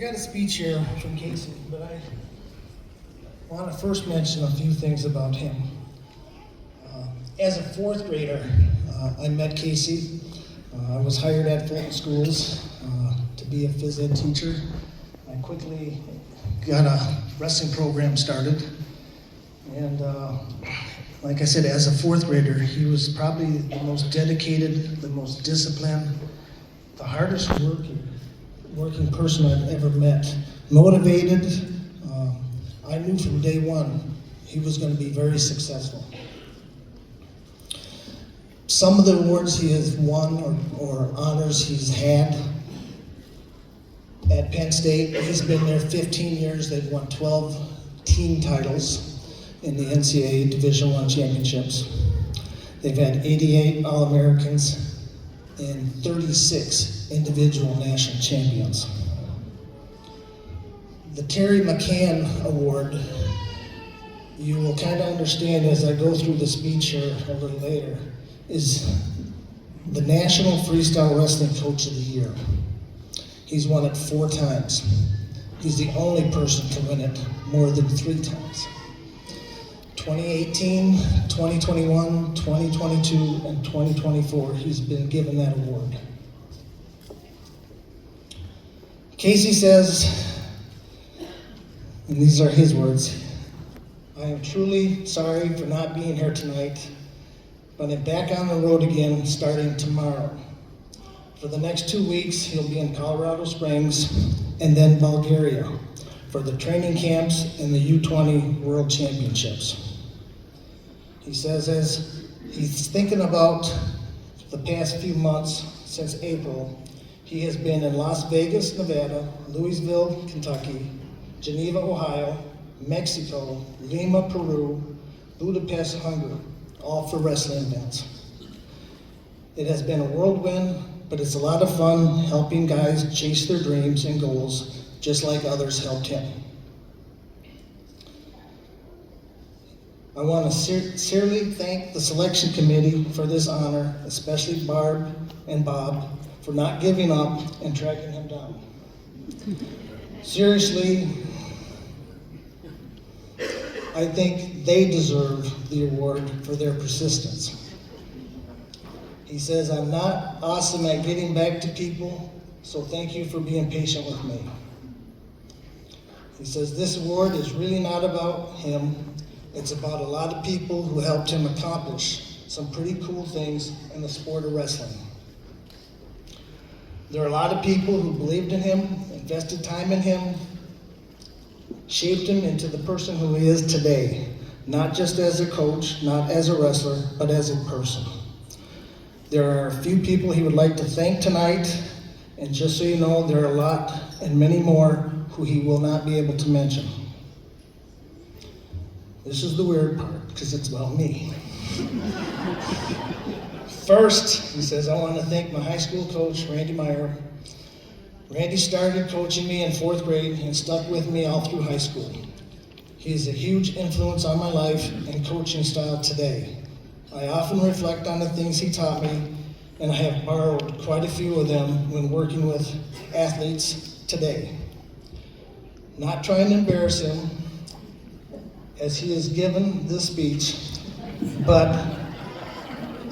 got a speech here from Casey, but I want to first mention a few things about him. As a fourth grader, I met Casey. I was hired at Fulton Schools to be a phys ed teacher. I quickly got a wrestling program started. And like I said, as a fourth grader, he was probably the most dedicated, the most disciplined, the hardest working person I've ever met. Motivated. I knew from day one he was going to be very successful. Some of the awards he has won or honors he's had at Penn State, he's been there 15 years. They've won 12 team titles in the NCAA Division I championships. They've had 88 All-Americans and 36 individual national champions. The Terry McCann Award, you will kind of understand as I go through the speech here a little later, is the National Freestyle Wrestling Coach of the Year. He's won it 4 times. He's the only person to win it more than 3 times. 2018, 2021, 2022, and 2024, he's been given that award. Casey says, and these are his words, "I am truly sorry for not being here tonight, but I'm back on the road again starting tomorrow. For the next 2 weeks, he'll be in Colorado Springs and then Bulgaria for the training camps and the U20 World Championships." He says as he's thinking about the past few months since April, he has been in Las Vegas, Nevada, Louisville, Kentucky, Geneva, Ohio, Mexico, Lima, Peru, Budapest, Hungary, all for wrestling events. It has been a whirlwind, but it's a lot of fun helping guys chase their dreams and goals, just like others helped him. I want to sincerely thank the selection committee for this honor, especially Barb and Bob, for not giving up and tracking him down. Seriously, I think they deserve the award for their persistence. He says, "I'm not awesome at getting back to people, so thank you for being patient with me." He says, "This award is really not about him. It's about a lot of people who helped him accomplish some pretty cool things in the sport of wrestling. There are a lot of people who believed in him, invested time in him, shaped him into the person who he is today, not just as a coach, not as a wrestler, but as a person. There are a few people he would like to thank tonight, and just so you know, there are a lot and many more who he will not be able to mention." This is the weird part, because it's about me. First, he says, "I want to thank my high school coach, Randy Meyer. Randy started coaching me in 4th grade and stuck with me all through high school. He is a huge influence on my life and coaching style today. I often reflect on the things he taught me, and I have borrowed quite a few of them when working with athletes today. Not trying to embarrass him, as he has given this speech, but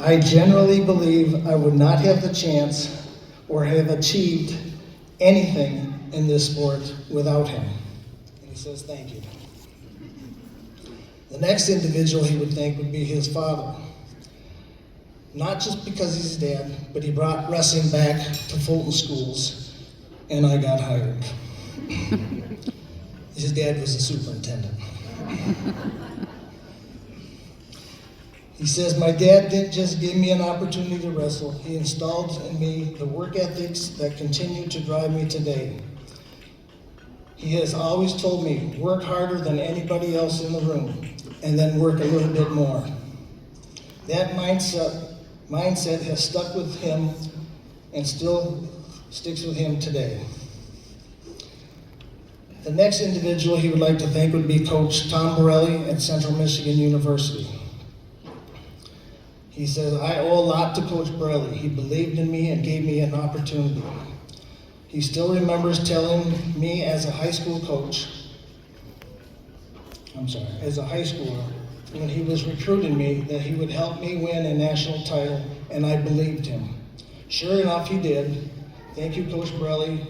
I generally believe I would not have the chance or have achieved anything in this sport without him." And he says, "Thank you." The next individual he would thank would be his father. Not just because he's his dad, but he brought wrestling back to Fulton Schools, and I got hired. His dad was a superintendent. He says, "My dad didn't just give me an opportunity to wrestle, he installed in me the work ethics that continue to drive me today. He has always told me, work harder than anybody else in the room, and then work a little bit more. That mindset has stuck with him and still sticks with him today." The next individual he would like to thank would be Coach Tom Borelli at Central Michigan University. He says, "I owe a lot to Coach Borelli. He believed in me and gave me an opportunity. He still remembers telling me as a high school coach, as a high schooler, when he was recruiting me, that he would help me win a national title, and I believed him. Sure enough, he did. Thank you, Coach Borelli,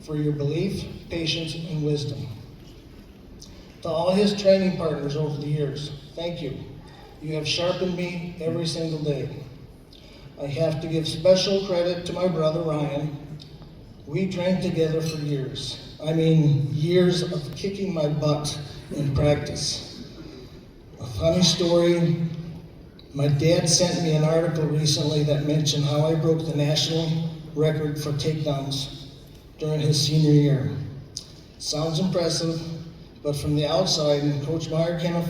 for your belief, patience, and wisdom. To all his training partners over the years, thank you. You have sharpened me every single day. I have to give special credit to my brother, Ryan. We trained together for years. I mean, years of kicking my butt in practice. A funny story, my dad sent me an article recently that mentioned how I broke the national record for takedowns during his senior year. Sounds impressive, but from the outside, and Coach Meyer can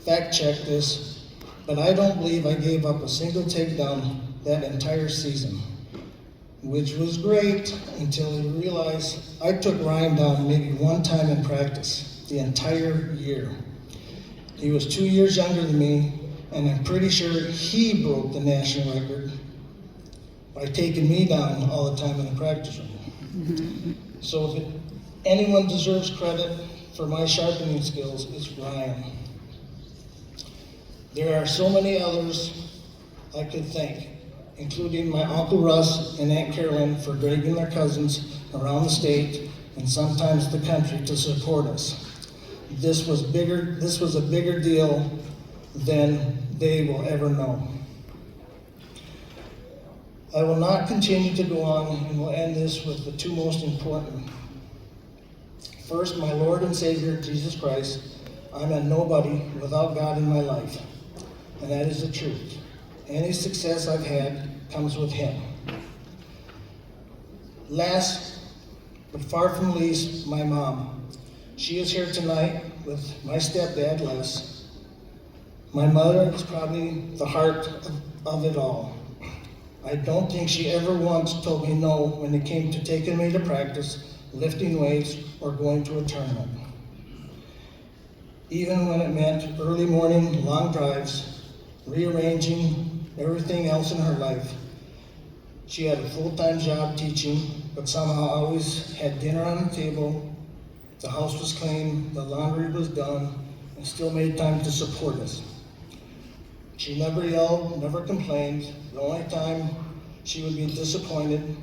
fact check this, but I don't believe I gave up a single takedown that entire season, which was great until he realized I took Ryan down maybe one time in practice the entire year. He was 2 years younger than me, and I'm pretty sure he broke the national record by taking me down all the time in the practice room. So if anyone deserves credit for my sharpening skills, it's Ryan. There are so many others I could thank, including my Uncle Russ and Aunt Carolyn for dragging their cousins around the state and sometimes the country to support us. This was a bigger deal than they will ever know. I will not continue to go on and will end this with the two most important. First, my Lord and Savior, Jesus Christ. I'm a nobody without God in my life, and that is the truth. Any success I've had comes with Him. Last, but far from least, my mom. She is here tonight with my stepdad, Les. My mother is probably the heart of it all. I don't think she ever once told me no when it came to taking me to practice, lifting weights, or going to a tournament. Even when it meant early morning, long drives, rearranging everything else in her life. She had a full-time job teaching, but somehow always had dinner on the table, the house was clean, the laundry was done, and still made time to support us. She never yelled, never complained. The only time she would be disappointed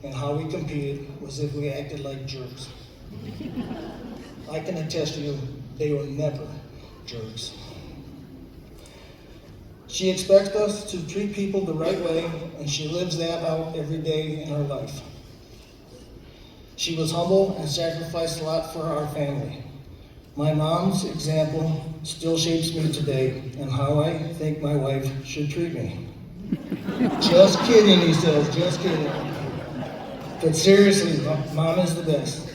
in how we competed was if we acted like jerks. I can attest to you, they were never jerks. She expects us to treat people the right way, and she lives that out every day in her life. She was humble and sacrificed a lot for our family. My mom's example still shapes me today and how I think my wife should treat me. Just kidding, he says, just kidding. But seriously, Mom is the best.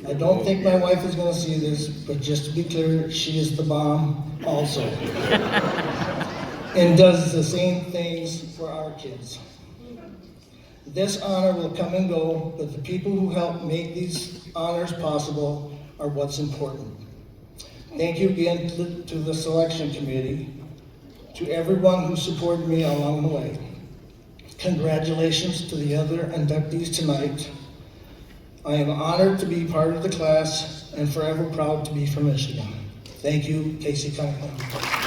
I don't think my wife is going to see this, but just to be clear, she is the bomb also. And does the same things for our kids. This honor will come and go, but the people who help make these honors possible are what's important. Thank you again to the selection committee, to everyone who supported me along the way. Congratulations to the other inductees tonight. I am honored to be part of the class and forever proud to be from Michigan. Thank you, Casey Cunningham.